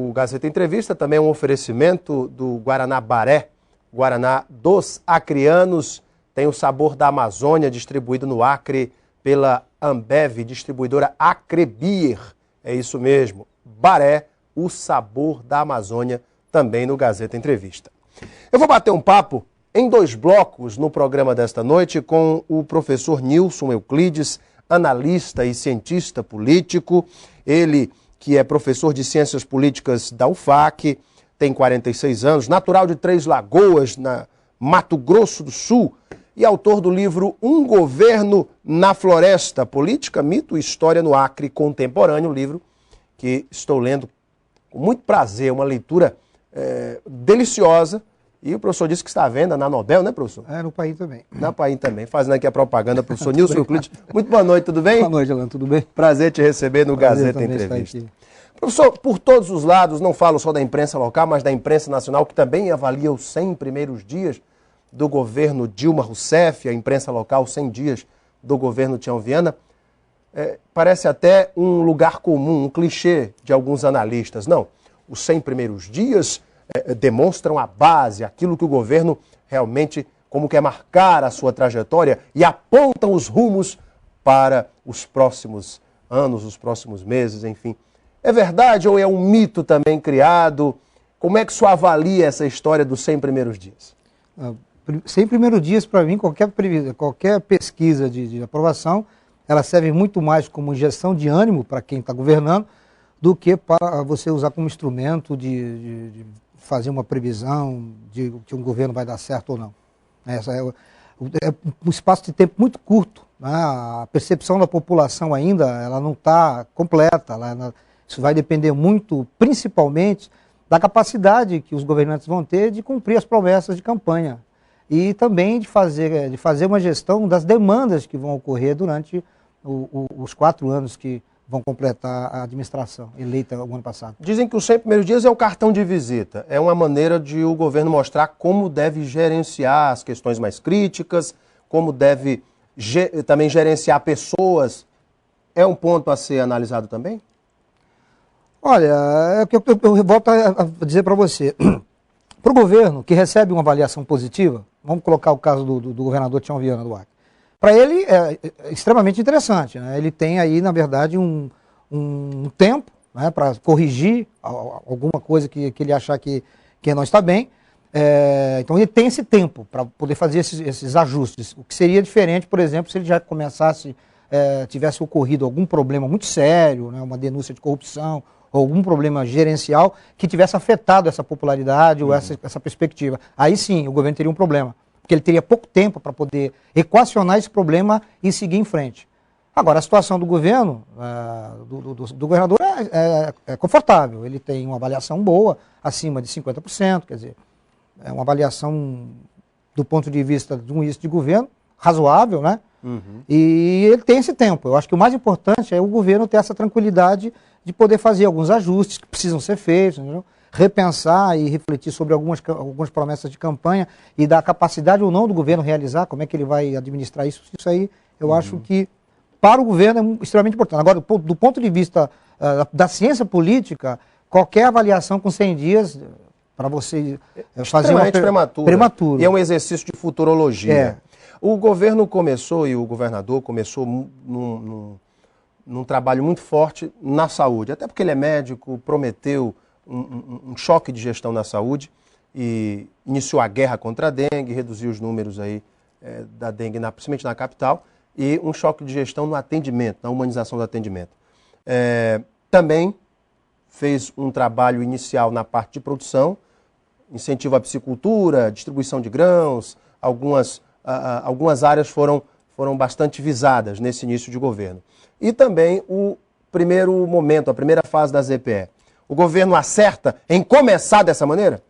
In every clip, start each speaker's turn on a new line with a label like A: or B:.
A: O Gazeta Entrevista também é um oferecimento do Guaraná Baré, Guaraná dos Acreanos, tem o sabor da Amazônia, distribuído no Acre pela Ambev, distribuidora Acrebir. É isso mesmo, Baré, o sabor da Amazônia, também no Gazeta Entrevista. Eu vou bater um papo em 2 blocos no programa desta noite com o professor Nilson Euclides, analista e cientista político, ele que é professor de Ciências Políticas da UFAC, tem 46 anos, natural de Três Lagoas, na Mato Grosso do Sul, e autor do livro Um Governo na Floresta, Política, Mito e História no Acre Contemporâneo, livro que estou lendo com muito prazer, uma leitura deliciosa, e o professor disse que está à venda na Nobel, né, professor?
B: No Paim também.
A: Na Paim também, fazendo aqui a propaganda, professor Nilson Euclides. Muito boa noite, tudo bem?
B: Boa noite, Alan, tudo bem?
A: Prazer te receber no Gazeta Entrevista. Professor, por todos os lados, não falo só da imprensa local, mas da imprensa nacional, que também avalia os 100 primeiros dias do governo Dilma Rousseff, a imprensa local, 100 dias do governo Tião Viana, parece até um lugar comum, um clichê de alguns analistas. Não, os 100 primeiros dias demonstram a base, aquilo que o governo realmente, como quer marcar a sua trajetória e apontam os rumos para os próximos anos, os próximos meses, enfim. É verdade ou é um mito também criado? Como é que o senhor avalia essa história dos 100 primeiros dias?
B: 100 primeiros dias, para mim, qualquer pesquisa de aprovação, ela serve muito mais como injeção de ânimo para quem está governando do que para você usar como instrumento de fazer uma previsão de que um governo vai dar certo ou não. Essa é um espaço de tempo muito curto, né? A percepção da população ainda ela não está completa. Isso vai depender muito, principalmente, da capacidade que os governantes vão ter de cumprir as promessas de campanha e também de fazer uma gestão das demandas que vão ocorrer durante os 4 anos que vão completar a administração eleita o ano passado.
A: Dizem que os 100 primeiros dias é o cartão de visita, é uma maneira de o governo mostrar como deve gerenciar as questões mais críticas, como deve também gerenciar pessoas. É um ponto a ser analisado também?
B: Olha, eu volto a dizer para você, para o governo que recebe uma avaliação positiva, vamos colocar o caso do governador Tião Viana do Acre, para ele é extremamente interessante, né? Ele tem aí, na verdade, um tempo, né, para corrigir alguma coisa que ele achar que não está bem. Então ele tem esse tempo para poder fazer esses ajustes, o que seria diferente, por exemplo, se ele já começasse, tivesse ocorrido algum problema muito sério, né, uma denúncia de corrupção, ou algum problema gerencial que tivesse afetado essa popularidade ou essa perspectiva. Aí sim, o governo teria um problema. Porque ele teria pouco tempo para poder equacionar esse problema e seguir em frente. Agora, a situação do governo, do governador é confortável. Ele tem uma avaliação boa, acima de 50%, quer dizer, é uma avaliação do ponto de vista de um início de governo razoável, né? Uhum. E ele tem esse tempo. Eu acho que o mais importante é o governo ter essa tranquilidade de poder fazer alguns ajustes que precisam ser feitos, entendeu? Repensar e refletir sobre algumas promessas de campanha e da capacidade ou não do governo realizar, como é que ele vai administrar isso. Isso aí eu acho que para o governo é extremamente importante. Agora, do ponto de vista da ciência política, qualquer avaliação com 100 dias para você fazer uma prematuro.
A: E é um exercício de futurologia. O governo começou, e o governador começou num trabalho muito forte na saúde, até porque ele é médico, prometeu um choque de gestão na saúde e iniciou a guerra contra a dengue, reduziu os números aí da dengue, principalmente na capital, e um choque de gestão no atendimento, na humanização do atendimento. Também fez um trabalho inicial na parte de produção, incentivo à piscicultura, distribuição de grãos, algumas áreas foram bastante visadas nesse início de governo. E também o primeiro momento, a primeira fase da ZPE. O governo acerta em começar dessa maneira?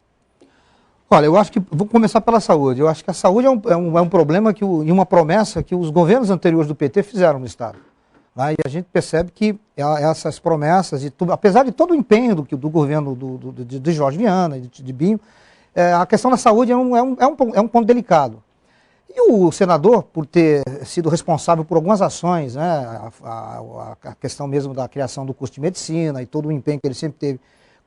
B: Olha, eu acho que, vou começar pela saúde, eu acho que a saúde é um problema e uma promessa que os governos anteriores do PT fizeram no Estado. Né? E a gente percebe que essas promessas, apesar de todo o empenho do governo de Jorge Viana e de Binho, a questão da saúde é um ponto delicado. E o senador, por ter sido responsável por algumas ações, né, a questão mesmo da criação do curso de medicina e todo o empenho que ele sempre teve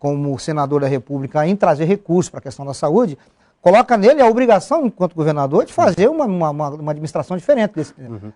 B: como senador da República, em trazer recursos para a questão da saúde, coloca nele a obrigação, enquanto governador, de fazer uma administração diferente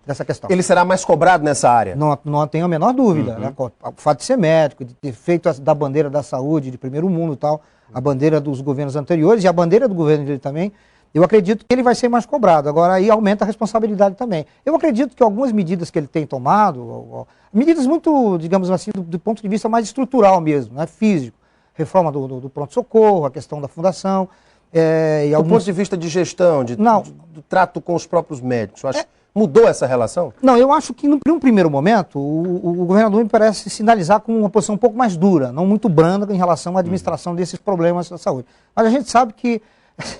B: dessa questão.
A: Ele será mais cobrado nessa área?
B: Não tenho a menor dúvida. Né? O fato de ser médico, de ter feito da bandeira da saúde, de primeiro mundo e tal, a bandeira dos governos anteriores e a bandeira do governo dele também, eu acredito que ele vai ser mais cobrado. Agora, aí aumenta a responsabilidade também. Eu acredito que algumas medidas que ele tem tomado, medidas muito, digamos assim, do ponto de vista mais estrutural mesmo, né? Físico, reforma do pronto-socorro, a questão da fundação.
A: Do ponto de vista de gestão, do trato com os próprios médicos, eu acho que mudou essa relação?
B: Não, eu acho que num primeiro momento o governador me parece sinalizar com uma posição um pouco mais dura, não muito branda em relação à administração desses problemas da saúde. Mas a gente sabe que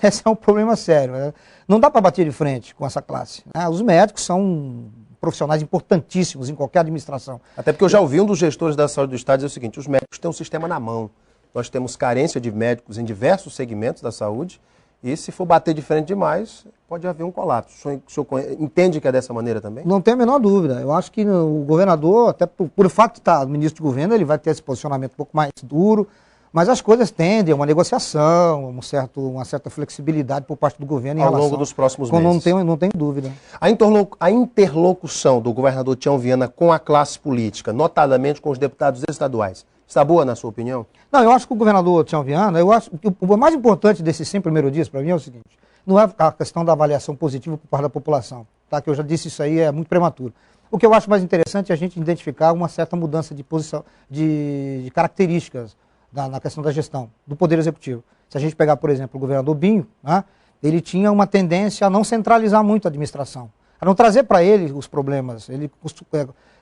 B: esse é um problema sério. Né? Não dá para bater de frente com essa classe. Né? Os médicos são profissionais importantíssimos em qualquer administração.
A: Até porque eu já ouvi um dos gestores da saúde do Estado dizer o seguinte: os médicos têm um sistema na mão. Nós temos carência de médicos em diversos segmentos da saúde e se for bater de frente demais, pode haver um colapso. O senhor entende que é dessa maneira também?
B: Não tem a menor dúvida. Eu acho que o governador, até por o fato de estar ministro de governo, ele vai ter esse posicionamento um pouco mais duro, mas as coisas tendem a uma negociação, uma certa flexibilidade por parte do governo em
A: ao
B: relação,
A: longo dos próximos meses.
B: Não tenho dúvida.
A: A interlocução do governador Tião Viana com a classe política, notadamente com os deputados estaduais, está boa na sua opinião?
B: Não, eu acho que o governador Tião Viana, eu acho que o mais importante desses 100 primeiros dias para mim é o seguinte: não é a questão da avaliação positiva por parte da população, tá? Que eu já disse isso aí, é muito prematuro. O que eu acho mais interessante é a gente identificar uma certa mudança de posição, de características na questão da gestão, do Poder Executivo. Se a gente pegar, por exemplo, o governador Binho, né, ele tinha uma tendência a não centralizar muito a administração, a não trazer para ele os problemas. Ele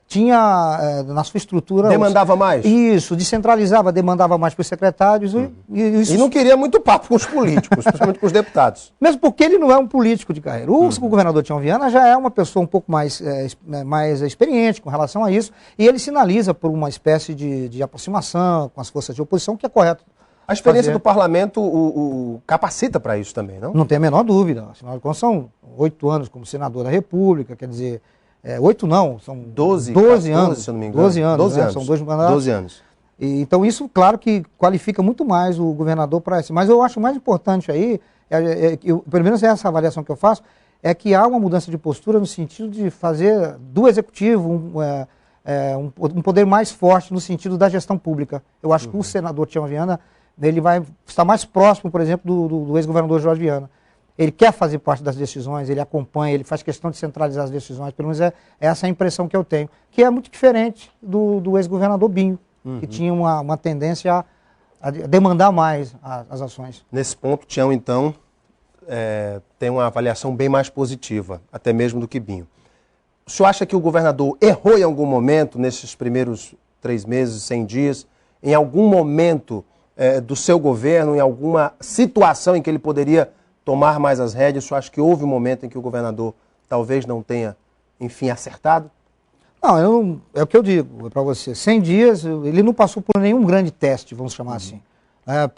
B: tinha, na sua estrutura...
A: Demandava mais?
B: Isso, descentralizava, demandava mais para os secretários.
A: E não queria muito papo com os políticos, principalmente com os deputados.
B: Mesmo porque ele não é um político de carreira. O governador Tião Viana já é uma pessoa um pouco mais experiente com relação a isso, e ele sinaliza por uma espécie de aproximação com as forças de oposição, que é correto.
A: A experiência do parlamento o capacita para isso também, não?
B: Não tem a menor dúvida. Afinal de contas, são 8 anos como senador da República, quer dizer... 8 não, são 12 anos,
A: se eu não me engano.
B: 12 anos,
A: 12
B: né?
A: anos.
B: São 2 mandatos.
A: 12 anos.
B: Então isso, claro que qualifica muito mais o governador para isso. Mas eu acho mais importante aí, pelo menos essa avaliação que eu faço, é que há uma mudança de postura no sentido de fazer do executivo um poder mais forte no sentido da gestão pública. Eu acho que o senador Tião Viana, ele vai estar mais próximo, por exemplo, do ex-governador Jorge Viana. Ele quer fazer parte das decisões, ele acompanha, ele faz questão de centralizar as decisões, pelo menos essa é a impressão que eu tenho, que é muito diferente do ex-governador Binho, que tinha uma tendência a demandar mais as ações.
A: Nesse ponto, Tião, então, tem uma avaliação bem mais positiva, até mesmo do que Binho. O senhor acha que o governador errou em algum momento, nesses primeiros 3 meses, 100 dias, em algum momento do seu governo, em alguma situação em que ele poderia tomar mais as rédeas? O senhor acha que houve um momento em que o governador talvez não tenha, enfim, acertado?
B: Não, é o que eu digo para você. 100 dias, ele não passou por nenhum grande teste, vamos chamar assim.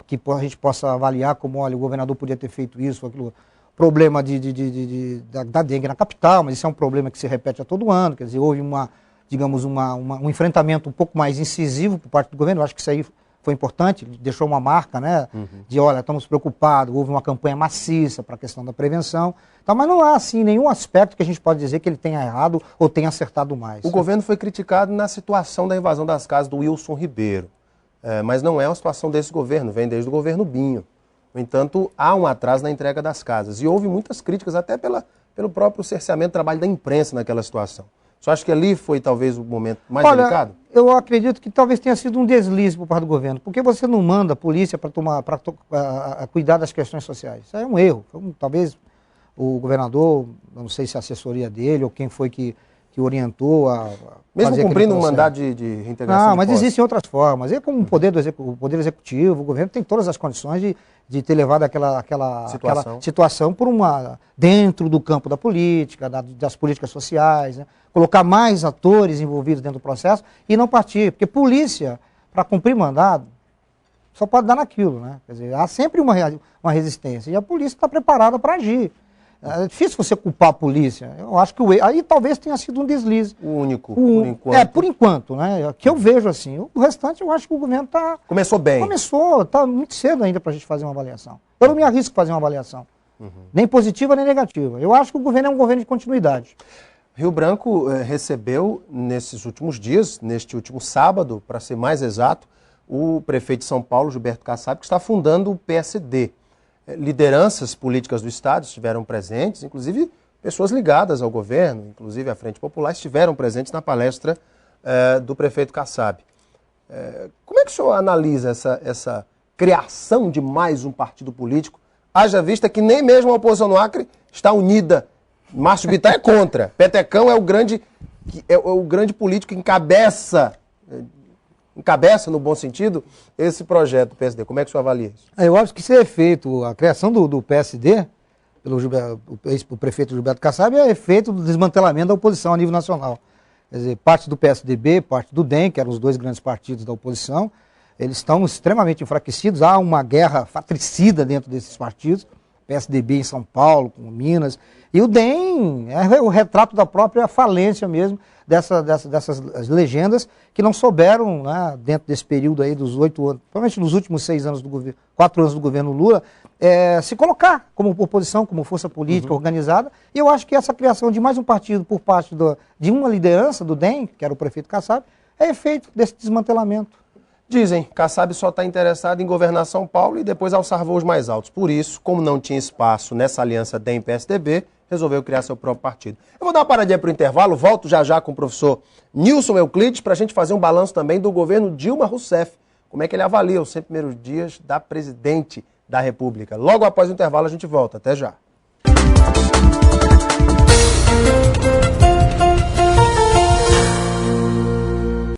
B: Que a gente possa avaliar como, olha, o governador podia ter feito isso, aquilo. Problema da dengue na capital, mas isso é um problema que se repete a todo ano. Quer dizer, houve um enfrentamento um pouco mais incisivo por parte do governo. Eu acho que isso aí foi importante, deixou uma marca, né, de, olha, estamos preocupados, houve uma campanha maciça para a questão da prevenção, então, mas não há, assim, nenhum aspecto que a gente pode dizer que ele tenha errado ou tenha acertado mais.
A: O governo foi criticado na situação da invasão das casas do Wilson Ribeiro, mas não é uma situação desse governo, vem desde o governo Binho. No entanto, há um atraso na entrega das casas, e houve muitas críticas até pelo próprio cerceamento do trabalho da imprensa naquela situação. Você acha que ali foi talvez o momento mais delicado?
B: Eu acredito que talvez tenha sido um deslize por parte do governo, porque você não manda a polícia para cuidar das questões sociais. Isso é um erro. Talvez o governador, não sei se a assessoria dele ou quem foi que orientou a
A: mesmo cumprindo um mandato de reintegração.
B: Não, mas existem outras formas. E como o poder executivo, o governo tem todas as condições de ter levado aquela situação por dentro do campo da política, das políticas sociais, né? Colocar mais atores envolvidos dentro do processo e não partir. Porque polícia, para cumprir mandado, só pode dar naquilo, né? Quer dizer, há sempre uma resistência e a polícia está preparada para agir. É difícil você culpar a polícia. Eu acho que aí talvez tenha sido um deslize.
A: O único, por enquanto.
B: Por enquanto, né? Que eu vejo assim. O restante eu acho que o governo está...
A: Começou bem.
B: Começou, está muito cedo ainda para a gente fazer uma avaliação. Eu não me arrisco a fazer uma avaliação. Nem positiva, nem negativa. Eu acho que o governo é um governo de continuidade.
A: Rio Branco recebeu nesses últimos dias, neste último sábado, para ser mais exato, o prefeito de São Paulo, Gilberto Kassab, que está fundando o PSD. Lideranças políticas do Estado estiveram presentes, inclusive pessoas ligadas ao governo, inclusive a Frente Popular, estiveram presentes na palestra do prefeito Kassab. Como é que o senhor analisa essa criação de mais um partido político, haja vista que nem mesmo a oposição no Acre está unida? Márcio Bittar é contra. Petecão é o grande político que encabeça no bom sentido, esse projeto do PSD. Como é que o senhor avalia isso?
B: Eu acho que ser feito, a criação do PSD, pelo prefeito Gilberto Kassab, é efeito do desmantelamento da oposição a nível nacional. Quer dizer, parte do PSDB, parte do DEM, que eram os dois grandes partidos da oposição, eles estão extremamente enfraquecidos, há uma guerra fratricida dentro desses partidos, PSDB em São Paulo, com Minas, e o DEM é o retrato da própria falência mesmo, dessas legendas que não souberam, né, dentro desse período aí dos 8 anos, provavelmente nos últimos 6 anos do governo, 4 anos do governo Lula, se colocar como oposição, como força política organizada. E eu acho que essa criação de mais um partido por parte de uma liderança do DEM, que era o prefeito Kassab, é efeito desse desmantelamento.
A: Dizem, Kassab só está interessado em governar São Paulo e depois alçar voos mais altos. Por isso, como não tinha espaço nessa aliança DEM-PSDB, resolveu criar seu próprio partido. Eu vou dar uma paradinha para o intervalo, volto já com o professor Nilson Euclides para a gente fazer um balanço também do governo Dilma Rousseff. Como é que ele avalia os 100 primeiros dias da presidente da República. Logo após o intervalo a gente volta. Até já.